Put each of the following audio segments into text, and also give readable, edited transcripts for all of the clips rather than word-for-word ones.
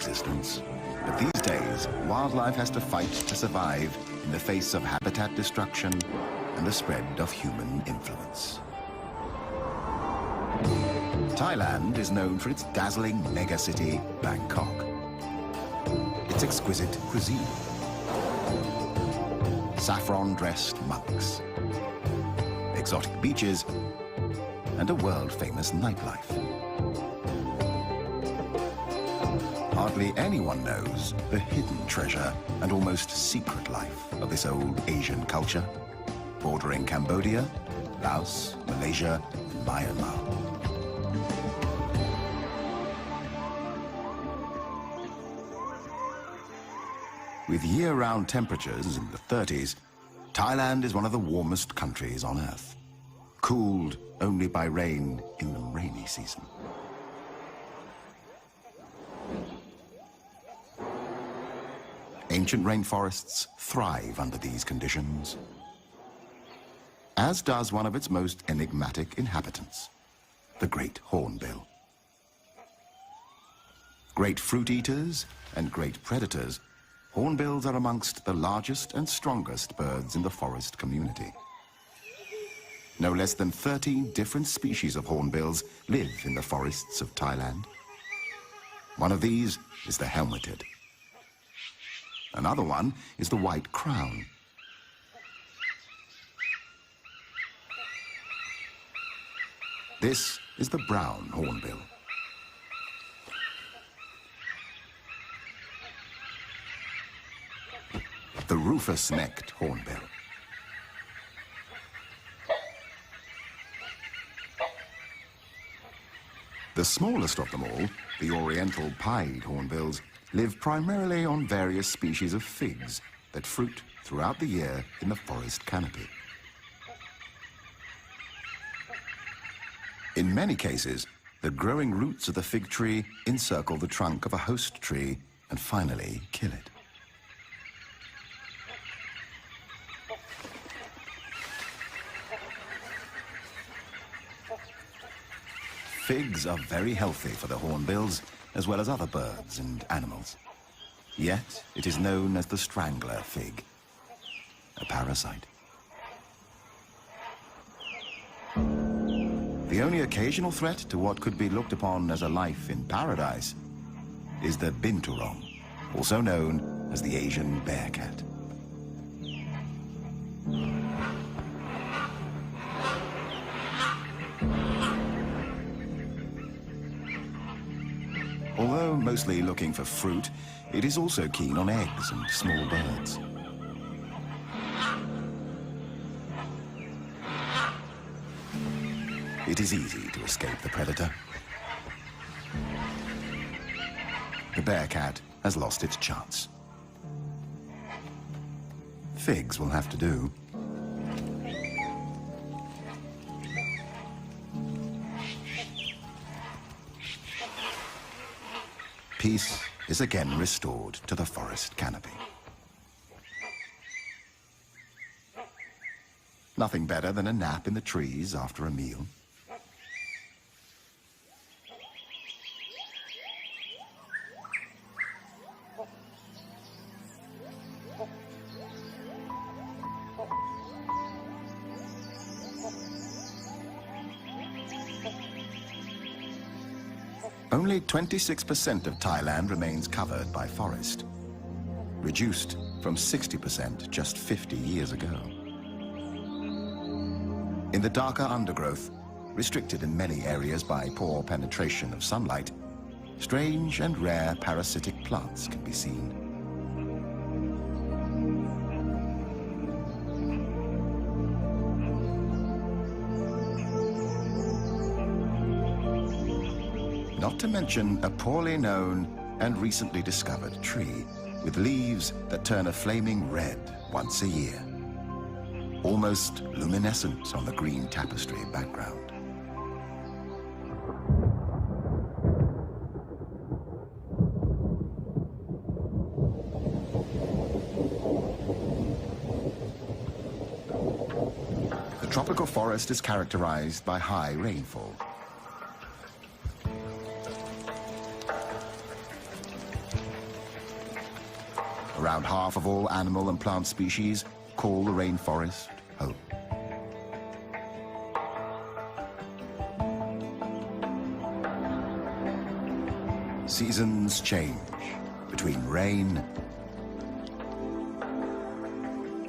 existence. But these days, wildlife has to fight to survive in the face of habitat destruction and the spread of human influence. Thailand is known for its dazzling megacity, Bangkok. Its exquisite cuisine, saffron-dressed monks, exotic beaches, and a world-famous nightlife. Hardly anyone knows the hidden treasure and almost secret life of this old Asian culture, bordering Cambodia, Laos, Malaysia, and Myanmar. With year-round temperatures in the 30s, Thailand is one of the warmest countries on Earth, cooled only by rain in the rainy season. Ancient rainforests thrive under these conditions, as does one of its most enigmatic inhabitants, the great hornbill. Great fruit eaters and great predators, hornbills are amongst the largest and strongest birds in the forest community. No less than 13 different species of hornbills live in the forests of Thailand. One of these is the helmeted. Another one is the white crown. This is the brown hornbill. The rufous-necked hornbill. The smallest of them all, the oriental pied hornbills, live primarily on various species of figs that fruit throughout the year in the forest canopy. In many cases, the growing roots of the fig tree encircle the trunk of a host tree and finally kill it. Figs are very healthy for the hornbills, as well as other birds and animals. Yet, it is known as the strangler fig, a parasite. The only occasional threat to what could be looked upon as a life in paradise is the binturong, also known as the Asian bear cat. Although mostly looking for fruit, it is also keen on eggs and small birds. It is easy to escape the predator. The bear cat has lost its chance. Figs will have to do. Peace is again restored to the forest canopy. Nothing better than a nap in the trees after a meal. Only 26% of Thailand remains covered by forest, reduced from 60% just 50 years ago. In the darker undergrowth, restricted in many areas by poor penetration of sunlight, strange and rare parasitic plants can be seen. Not to mention a poorly known and recently discovered tree with leaves that turn a flaming red once a year, almost luminescent on the green tapestry background. The tropical forest is characterized by high rainfall. Around half of all animal and plant species call the rainforest home. Seasons change between rain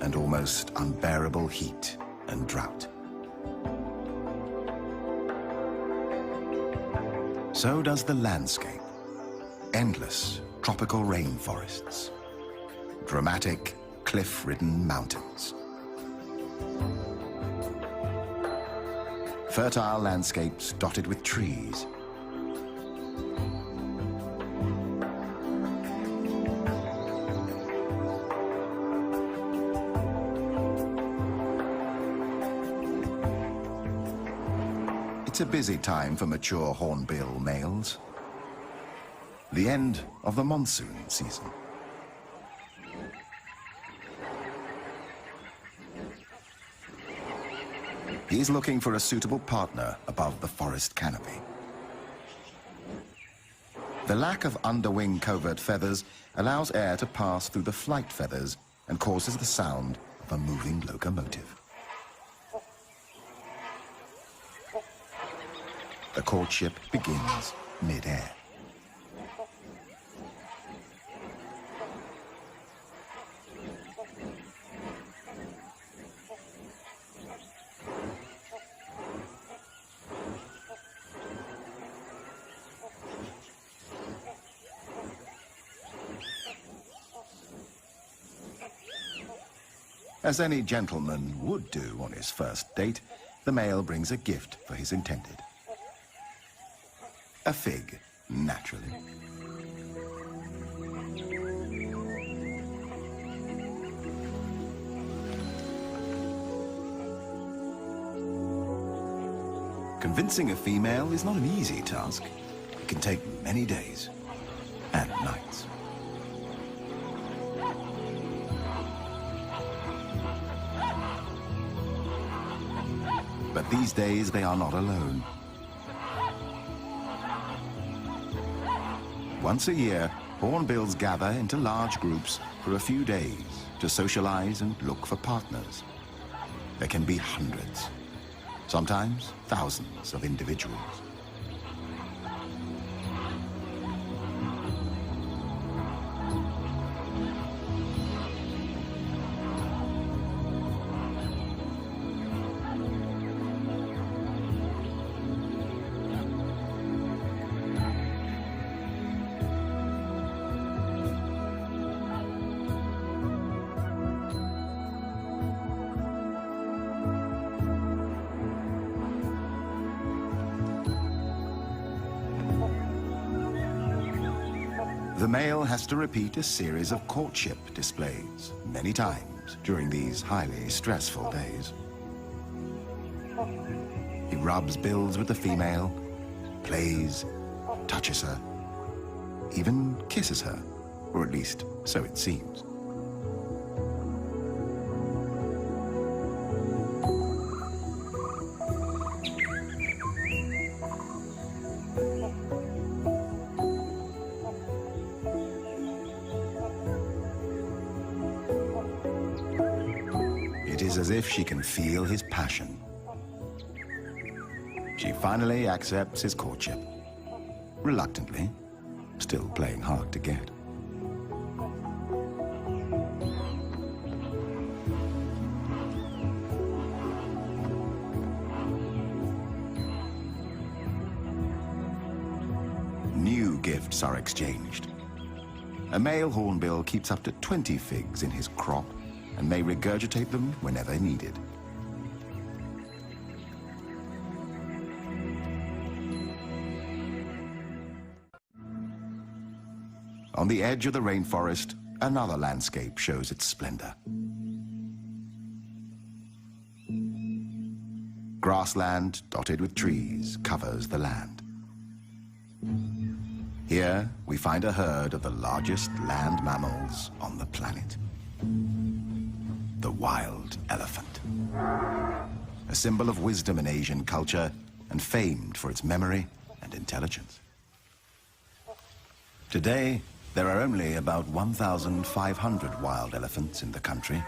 and almost unbearable heat and drought. So does the landscape. Endless tropical rainforests, dramatic cliff-ridden mountains, fertile landscapes dotted with trees, it's a busy time for mature hornbill males. The end of the monsoon season. He's looking for a suitable partner above the forest canopy. The lack of underwing covert feathers allows air to pass through the flight feathers and causes the sound of a moving locomotive. The courtship begins mid-air. As any gentleman would do on his first date, the male brings a gift for his intended. A fig, naturally. Convincing a female is not an easy task. It can take many days and nights. But these days, they are not alone. Once a year, hornbills gather into large groups for a few days to socialize and look for partners. There can be hundreds, sometimes thousands of individuals. The male has to repeat a series of courtship displays many times during these highly stressful days. He rubs bills with the female, plays, touches her, even kisses her, or at least so it seems. It is as if she can feel his passion. She finally accepts his courtship. Reluctantly, still playing hard to get. New gifts are exchanged. A male hornbill keeps up to 20 figs in his crop and may regurgitate them whenever needed. On the edge of the rainforest, another landscape shows its splendor. Grassland dotted with trees covers the land. Here, we find a herd of the largest land mammals on the planet. The wild elephant. A symbol of wisdom in Asian culture and famed for its memory and intelligence. Today, There are only about 1,500 wild elephants in the country.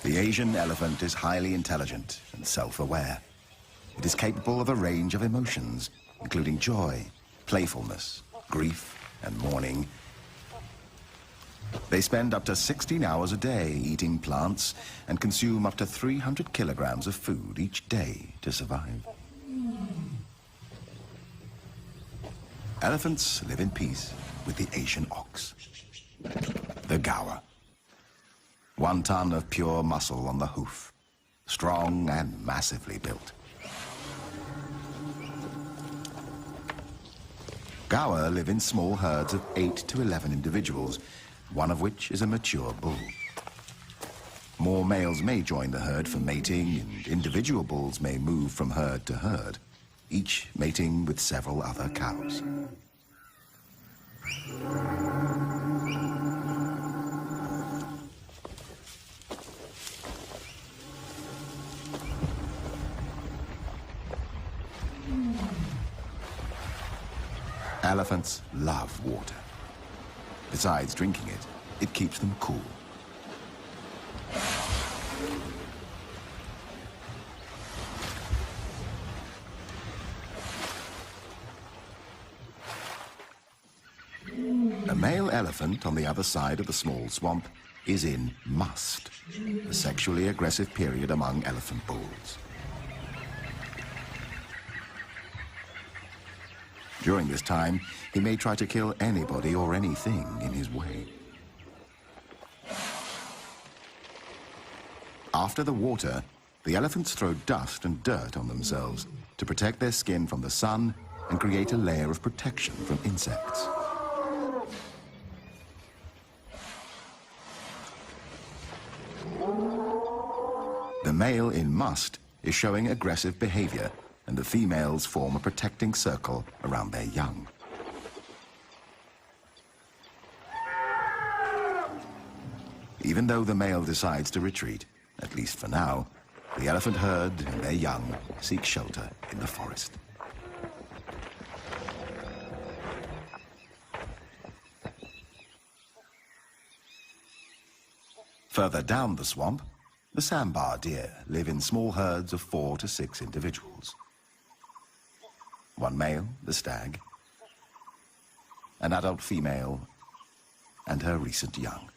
The Asian elephant is highly intelligent and self-aware. It is capable of a range of emotions, including joy, playfulness, grief, and mourning. They spend up to 16 hours a day eating plants and consume up to 300 kilograms of food each day to survive. Elephants live in peace with the Asian ox, the gaur. 1 ton of pure muscle on the hoof, strong and massively built. Gaur live in small herds of 8 to 11 individuals, one of which is a mature bull. More males may join the herd for mating, and individual bulls may move from herd to herd, each mating with several other cows. Elephants love water. Besides drinking it, it keeps them cool. A male elephant on the other side of the small swamp is in must, a sexually aggressive period among elephant bulls. During this time, he may try to kill anybody or anything in his way. After the water, the elephants throw dust and dirt on themselves to protect their skin from the sun and create a layer of protection from insects. The male in must is showing aggressive behavior, and the females form a protecting circle around their young. Even though the male decides to retreat, at least for now, the elephant herd and their young seek shelter in the forest. Further down the swamp, the sambar deer live in small herds of 4 to 6 individuals. 1 male, the stag, an adult female, and her recent young.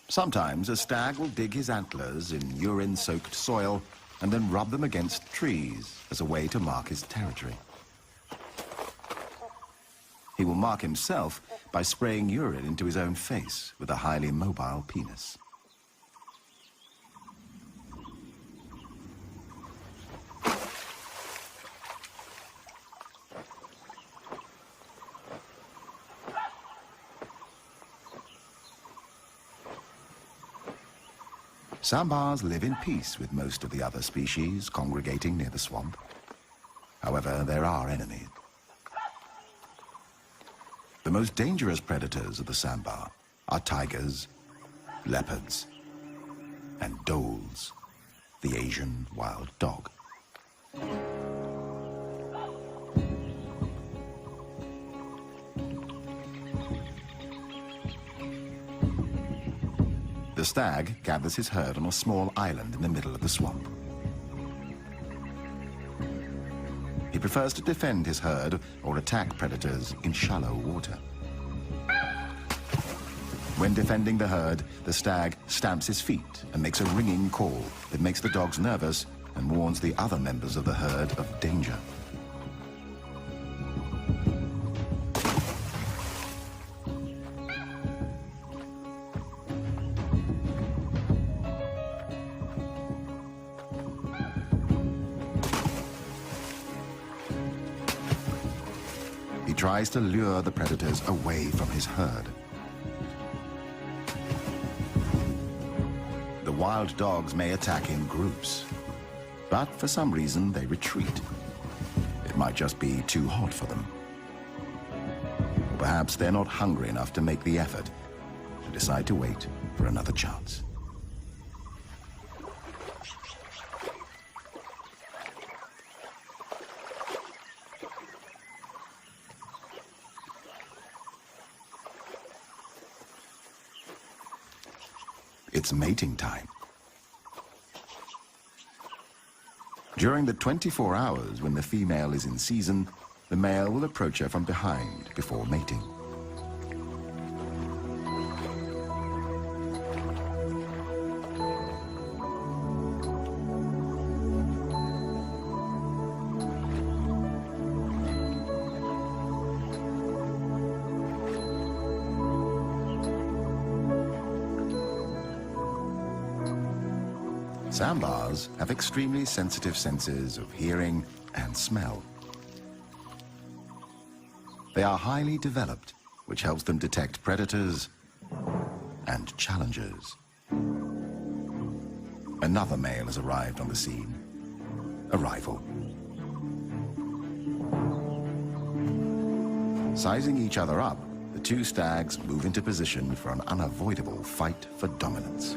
Sometimes a stag will dig his antlers in urine-soaked soil and then rub them against trees as a way to mark his territory. He will mark himself by spraying urine into his own face with a highly mobile penis. Sambars live in peace with most of the other species congregating near the swamp. However, there are enemies. The most dangerous predators of the sambar are tigers, leopards, and dholes, the Asian wild dog. The stag gathers his herd on a small island in the middle of the swamp. He prefers to defend his herd or attack predators in shallow water. When defending the herd, the stag stamps his feet and makes a ringing call that makes the dogs nervous and warns the other members of the herd of danger. He tries to lure the predators away from his herd. The wild dogs may attack in groups, but for some reason they retreat. It might just be too hot for them. Or perhaps they're not hungry enough to make the effort and decide to wait for another chance. It's mating time. During the 24 hours when the female is in season, the male will approach her from behind before mating. Sambars have extremely sensitive senses of hearing and smell. They are highly developed, which helps them detect predators and challengers. Another male has arrived on the scene. A rival. Sizing each other up, the two stags move into position for an unavoidable fight for dominance.